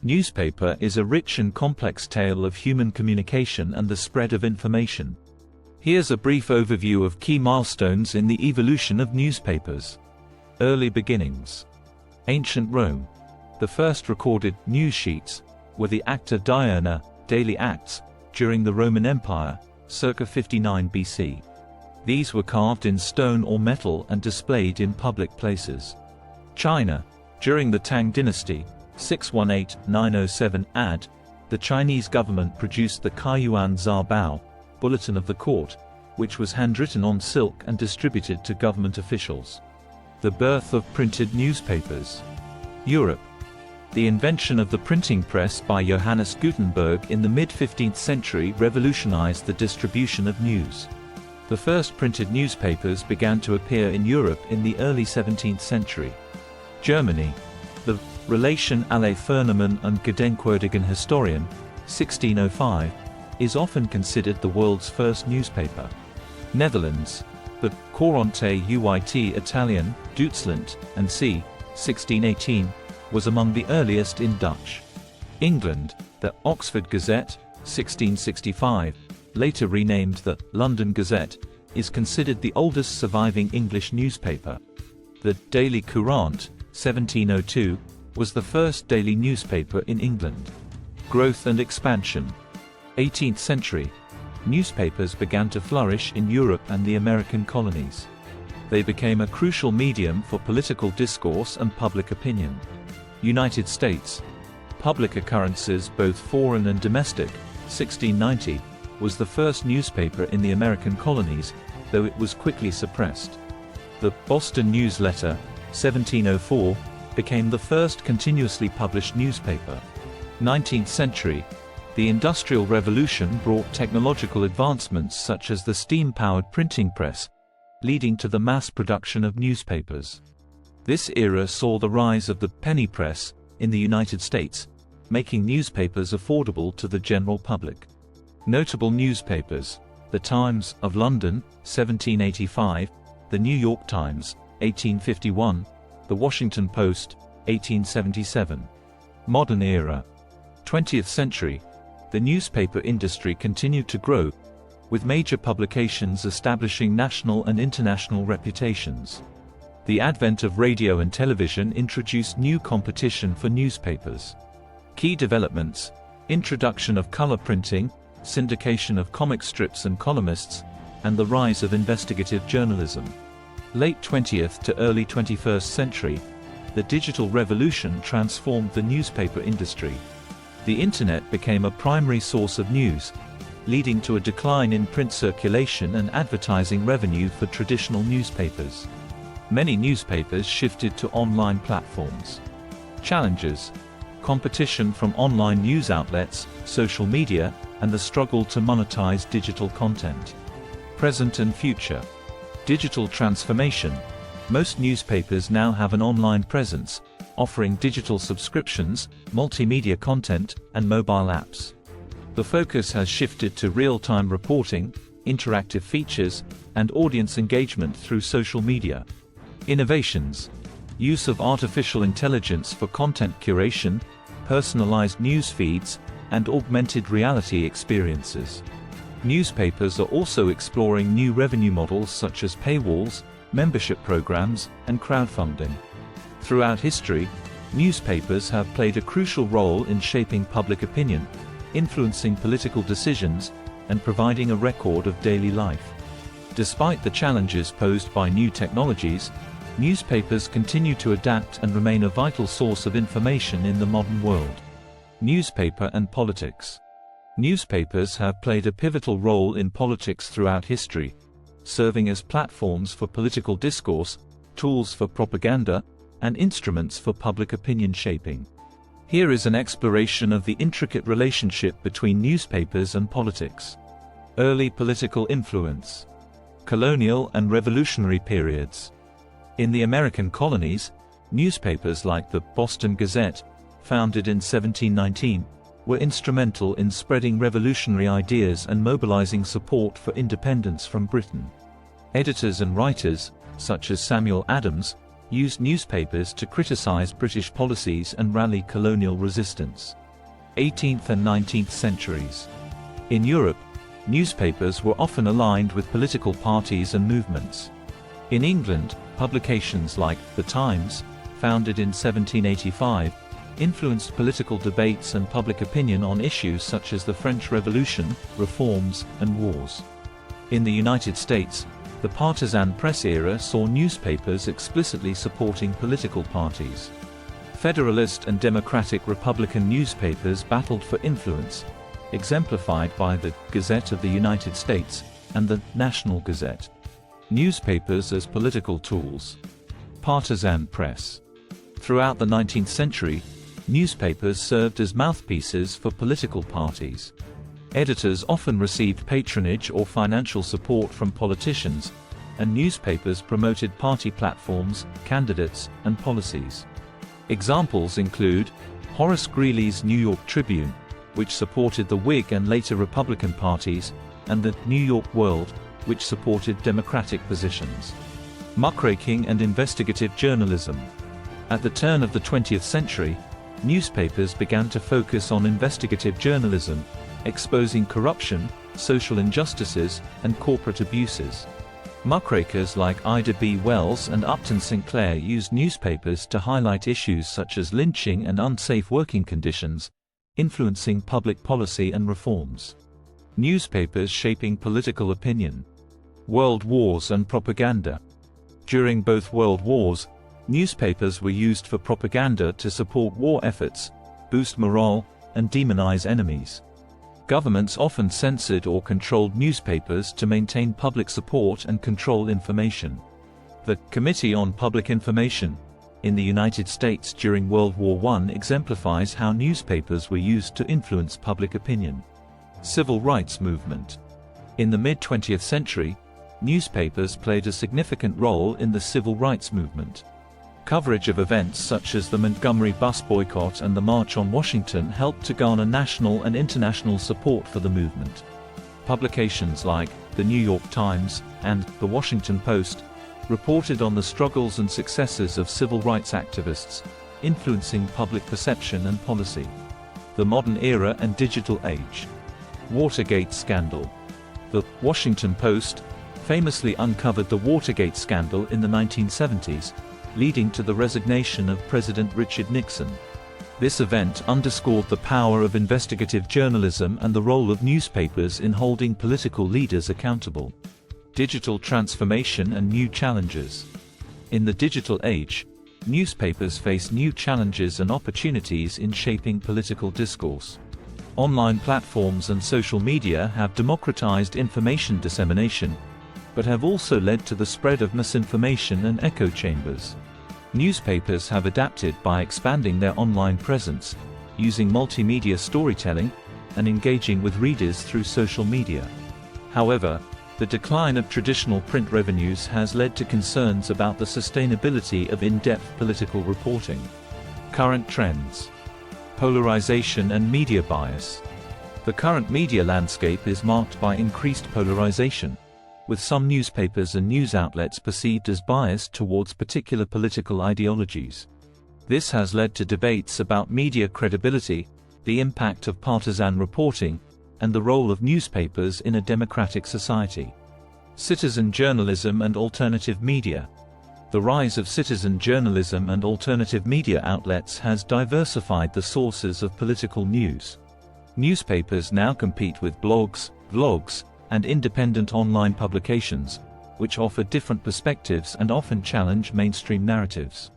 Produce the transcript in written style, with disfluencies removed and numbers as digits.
Newspaper is a rich and complex tale of human communication and the spread of information. Here's a brief overview of key milestones in the evolution of newspapers. Early beginnings. Ancient Rome. The first recorded news sheets were the Acta Diurna, daily acts, during the Roman Empire, circa 59 BC. These were carved in stone or metal and displayed in public places. China. During the Tang dynasty, 618-907 AD, the Chinese government produced the Kaiyuan Zabao, Bulletin of the Court, which was handwritten on silk and distributed to government officials. The birth of printed newspapers. Europe. The invention of the printing press by Johannes Gutenberg in the mid-15th century revolutionized the distribution of news. The first printed newspapers began to appear in Europe in the early 17th century. Germany. The Relation alle Vernahmen und Gedenkwürdigen Historien, 1605, is often considered the world's first newspaper. Netherlands. The Courante uit Italian, Duitsland, and c. 1618, was among the earliest in Dutch. England. The Oxford Gazette, 1665, later renamed the London Gazette, is considered the oldest surviving English newspaper. The Daily Courant, 1702, was the first daily newspaper in England. Growth and expansion. 18th century. Newspapers began to flourish in Europe and the American colonies. They became a crucial medium for political discourse and public opinion. United States. Public Occurrences, both foreign and domestic, 1690, was the first newspaper in the American colonies, though it was quickly suppressed. The Boston Newsletter, 1704, became the first continuously published newspaper. 19th century. The Industrial Revolution brought technological advancements such as the steam-powered printing press, leading to the mass production of newspapers. This era saw the rise of the penny press in the United States, making newspapers affordable to the general public. Notable newspapers: The Times of London, 1785, The New York Times, 1851, The Washington Post, 1877. Modern era. 20th century. The newspaper industry continued to grow, with major publications establishing national and international reputations. The advent of radio and television introduced new competition for newspapers. Key developments: introduction of color printing, syndication of comic strips and columnists, and the rise of investigative journalism. Late 20th to early 21st century, the digital revolution transformed the newspaper industry. The Internet became a primary source of news, leading to a decline in print circulation and advertising revenue for traditional newspapers. Many newspapers shifted to online platforms. Challenges: competition from online news outlets, social media, and the struggle to monetize digital content. Present and future. Digital transformation. Most newspapers now have an online presence, offering digital subscriptions, multimedia content, and mobile apps. The focus has shifted to real-time reporting, interactive features, and audience engagement through social media. Innovations. Use of artificial intelligence for content curation, personalized news feeds, and augmented reality experiences. Newspapers are also exploring new revenue models such as paywalls, membership programs, and crowdfunding. Throughout history, newspapers have played a crucial role in shaping public opinion, influencing political decisions, and providing a record of daily life. Despite the challenges posed by new technologies, newspapers continue to adapt and remain a vital source of information in the modern world. Newspaper and politics. Newspapers have played a pivotal role in politics throughout history, serving as platforms for political discourse, tools for propaganda, and instruments for public opinion shaping. Here is an exploration of the intricate relationship between newspapers and politics. Early political influence. Colonial and revolutionary periods. In the American colonies, newspapers like the Boston Gazette, founded in 1719, were instrumental in spreading revolutionary ideas and mobilizing support for independence from Britain. Editors and writers, such as Samuel Adams, used newspapers to criticize British policies and rally colonial resistance. 18th and 19th centuries. In Europe, newspapers were often aligned with political parties and movements. In England, publications like The Times, founded in 1785, influenced political debates and public opinion on issues such as the French Revolution, reforms, and wars. In the United States, the partisan press era saw newspapers explicitly supporting political parties. Federalist and Democratic Republican newspapers battled for influence, exemplified by the Gazette of the United States and the National Gazette. Newspapers as political tools. Partisan press. Throughout the 19th century, newspapers served as mouthpieces for political parties. Editors often received patronage or financial support from politicians, and newspapers promoted party platforms, candidates, and policies. Examples include Horace Greeley's New York Tribune, which supported the Whig and later Republican parties, and the New York World, which supported Democratic positions. Muckraking and investigative journalism. At the turn of the 20th century, newspapers began to focus on investigative journalism, exposing corruption, social injustices, and corporate abuses. Muckrakers like Ida B. Wells and Upton Sinclair used newspapers to highlight issues such as lynching and unsafe working conditions, influencing public policy and reforms. Newspapers shaping political opinion. World wars and propaganda. During both world wars, newspapers were used for propaganda to support war efforts, boost morale, and demonize enemies. Governments often censored or controlled newspapers to maintain public support and control information. The Committee on Public Information in the United States during World War I exemplifies how newspapers were used to influence public opinion. Civil rights movement. In the mid-20th century, newspapers played a significant role in the civil rights movement. Coverage of events such as the Montgomery bus boycott and the March on Washington helped to garner national and international support for the movement. Publications like The New York Times and The Washington Post reported on the struggles and successes of civil rights activists, influencing public perception and policy. The modern era and digital age. Watergate scandal. The Washington Post famously uncovered the Watergate scandal in the 1970s, leading to the resignation of President Richard Nixon. This event underscored the power of investigative journalism and the role of newspapers in holding political leaders accountable. Digital transformation and new challenges. In the digital age, newspapers face new challenges and opportunities in shaping political discourse. Online platforms and social media have democratized information dissemination, but have also led to the spread of misinformation and echo chambers. Newspapers have adapted by expanding their online presence, using multimedia storytelling, and engaging with readers through social media. However, the decline of traditional print revenues has led to concerns about the sustainability of in-depth political reporting. Current trends. Polarization and media bias. The current media landscape is marked by increased polarization, with some newspapers and news outlets perceived as biased towards particular political ideologies. This has led to debates about media credibility, the impact of partisan reporting, and the role of newspapers in a democratic society. Citizen journalism and alternative media. The rise of citizen journalism and alternative media outlets has diversified the sources of political news. Newspapers now compete with blogs, vlogs, and independent online publications, which offer different perspectives and often challenge mainstream narratives.